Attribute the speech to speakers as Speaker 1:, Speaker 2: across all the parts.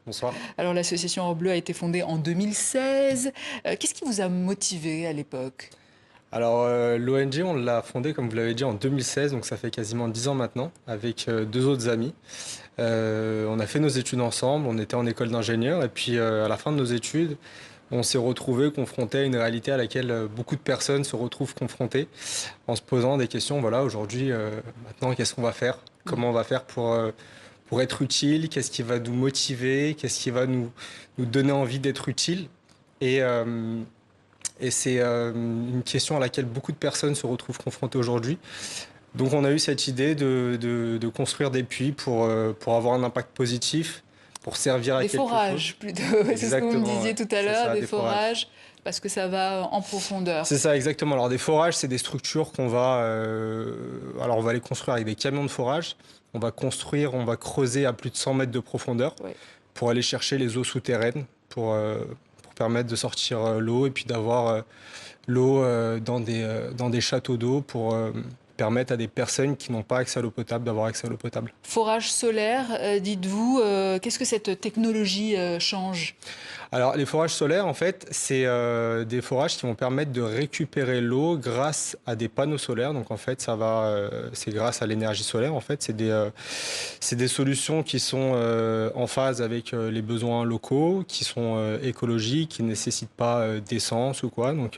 Speaker 1: Bonsoir.
Speaker 2: Alors l'association Or Bleu a été fondée en 2016. Qu'est-ce qui vous a motivé à l'époque?
Speaker 1: Alors, l'ONG, on l'a fondée, comme vous l'avez dit, en 2016, donc ça fait quasiment 10 ans maintenant, avec deux autres amis. On a fait nos études ensemble, on était en école d'ingénieur, et puis à la fin de nos études, on s'est retrouvés confrontés à une réalité à laquelle beaucoup de personnes se retrouvent confrontées, en se posant des questions, voilà, aujourd'hui, maintenant, qu'est-ce qu'on va faire?
Speaker 2: Mm.
Speaker 1: Comment on va faire pour être utile? Qu'est-ce qui va nous motiver? Qu'est-ce qui va nous donner envie d'être utile? Et, euh, Et c'est une question à laquelle beaucoup de personnes se retrouvent confrontées aujourd'hui. Donc on a eu cette idée de construire des puits pour avoir un impact positif, pour servir à
Speaker 2: Des
Speaker 1: quelque chose.
Speaker 2: forages, plutôt. C'est ce que vous me
Speaker 1: Exactement, ouais.
Speaker 2: disiez tout à
Speaker 1: C'est
Speaker 2: l'heure,
Speaker 1: ça,
Speaker 2: des
Speaker 1: des forages.
Speaker 2: forages, parce que ça va en profondeur.
Speaker 1: C'est ça, exactement. Alors des forages, c'est des structures qu'on va... alors on va les construire avec des camions de forage. On va creuser à plus de 100 mètres de profondeur
Speaker 2: Ouais.
Speaker 1: pour aller chercher les eaux souterraines, pour permettre de sortir l'eau et puis d'avoir l'eau dans des châteaux d'eau pour permettre à des personnes qui n'ont pas accès à l'eau potable d'avoir accès à l'eau potable.
Speaker 2: Forage solaire, dites-vous, qu'est-ce que cette technologie change?
Speaker 1: Alors les forages solaires, en fait, c'est des forages qui vont permettre de récupérer l'eau grâce à des panneaux solaires. Donc en fait, c'est grâce à l'énergie solaire. En fait, c'est des solutions qui sont en phase avec les besoins locaux, qui sont écologiques, qui ne nécessitent pas d'essence ou quoi. Donc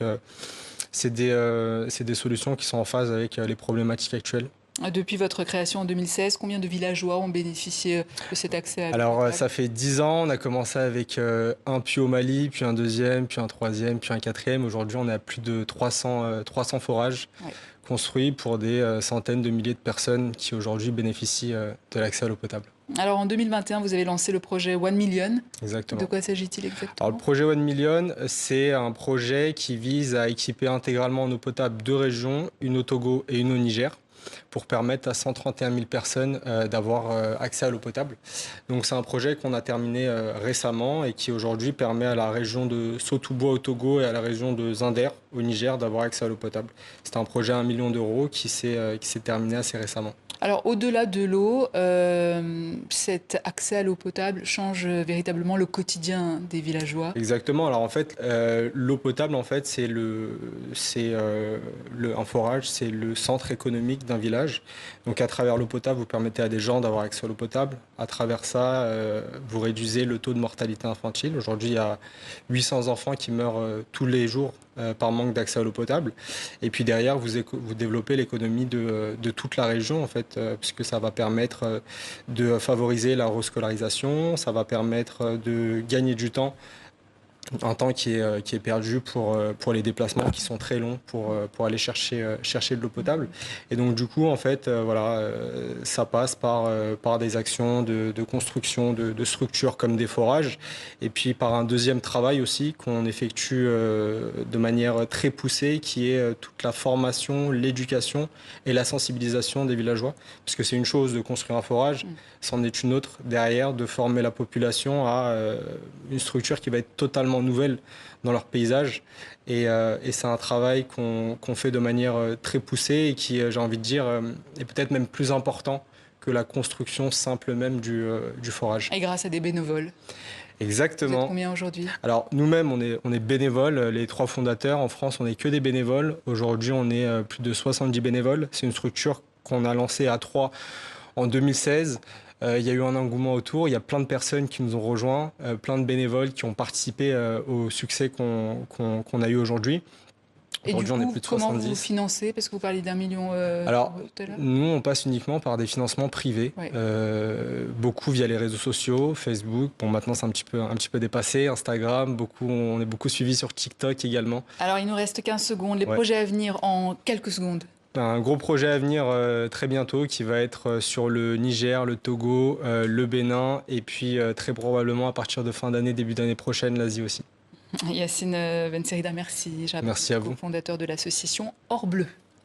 Speaker 1: c'est des solutions qui sont en phase avec les problématiques actuelles.
Speaker 2: Depuis votre création en 2016, combien de villageois ont bénéficié de cet accès à l'eau
Speaker 1: Alors,
Speaker 2: potable?
Speaker 1: ça fait 10 ans. On a commencé avec un puits au Mali, puis un deuxième, puis un troisième, puis un quatrième. Aujourd'hui, on est à plus de 300 forages
Speaker 2: Ouais.
Speaker 1: construits pour des centaines de milliers de personnes qui aujourd'hui bénéficient de l'accès à l'eau potable.
Speaker 2: Alors en 2021, vous avez lancé le projet One Million. De
Speaker 1: Exactement.
Speaker 2: quoi s'agit-il
Speaker 1: Alors, le
Speaker 2: exactement?
Speaker 1: projet One Million, c'est un projet qui vise à équiper intégralement en eau potable deux régions, une au Togo et une au Niger, pour permettre à 131 000 personnes d'avoir accès à l'eau potable. Donc c'est un projet qu'on a terminé récemment et qui aujourd'hui permet à la région de Sotouboua au Togo et à la région de Zinder au Niger d'avoir accès à l'eau potable. C'est un projet à 1 million d'euros qui s'est terminé assez récemment.
Speaker 2: Alors, au-delà de l'eau, cet accès à l'eau potable change véritablement le quotidien des villageois.
Speaker 1: Exactement. Alors en fait, l'eau potable, en fait, un forage, c'est le centre économique d'un village. Donc à travers l'eau potable, vous permettez à des gens d'avoir accès à l'eau potable. À travers ça, vous réduisez le taux de mortalité infantile. Aujourd'hui, il y a 800 enfants qui meurent tous les jours par manque d'accès à l'eau potable. Et puis derrière, vous développez l'économie de toute la région, en fait, puisque ça va permettre de favoriser la rescolarisation, ça va permettre de gagner du temps, un temps qui est perdu pour les déplacements qui sont très longs pour aller chercher de l'eau potable. Et donc du coup, en fait, voilà, ça passe par des actions de construction de structures comme des forages, et puis par un deuxième travail aussi qu'on effectue de manière très poussée, qui est toute la formation, l'éducation et la sensibilisation des villageois. Parce que c'est une chose de construire un forage, c'en est une autre derrière de former la population à une structure qui va être totalement nouvelle dans leur paysage. Et c'est un travail qu'on fait de manière très poussée et qui, j'ai envie de dire, est peut-être même plus important que la construction simple même du forage.
Speaker 2: Et grâce à des bénévoles. Vous êtes
Speaker 1: Exactement.
Speaker 2: combien aujourd'hui?
Speaker 1: Alors nous-mêmes, on est bénévoles. Les trois fondateurs en France, on n'est que des bénévoles. Aujourd'hui, on est plus de 70 bénévoles. C'est une structure qu'on a lancée à trois en 2016. Il y a eu un engouement autour, il y a plein de personnes qui nous ont rejoints, plein de bénévoles qui ont participé au succès qu'on a eu aujourd'hui.
Speaker 2: Et du
Speaker 1: Aujourd'hui, on est
Speaker 2: coup,
Speaker 1: plus de
Speaker 2: comment vous
Speaker 1: 70.
Speaker 2: financez? Parce que vous parliez d'1 million
Speaker 1: Alors,
Speaker 2: tout à l'heure.
Speaker 1: nous, on passe uniquement par des financements privés,
Speaker 2: Ouais.
Speaker 1: beaucoup via les réseaux sociaux, Facebook. Bon, maintenant, c'est un petit peu dépassé. Instagram, on est beaucoup suivi sur TikTok également.
Speaker 2: Alors, il nous reste 15 secondes. Les
Speaker 1: Ouais.
Speaker 2: projets à venir en quelques secondes.
Speaker 1: Un gros projet à venir très bientôt qui va être sur le Niger, le Togo, le Bénin et puis très probablement à partir de fin d'année, début d'année prochaine, l'Asie aussi.
Speaker 2: Yacine Ben Serida, merci. Je rappelle que
Speaker 1: Merci
Speaker 2: vous
Speaker 1: à
Speaker 2: êtes
Speaker 1: vous.
Speaker 2: cofondateur de l'association Or Bleu.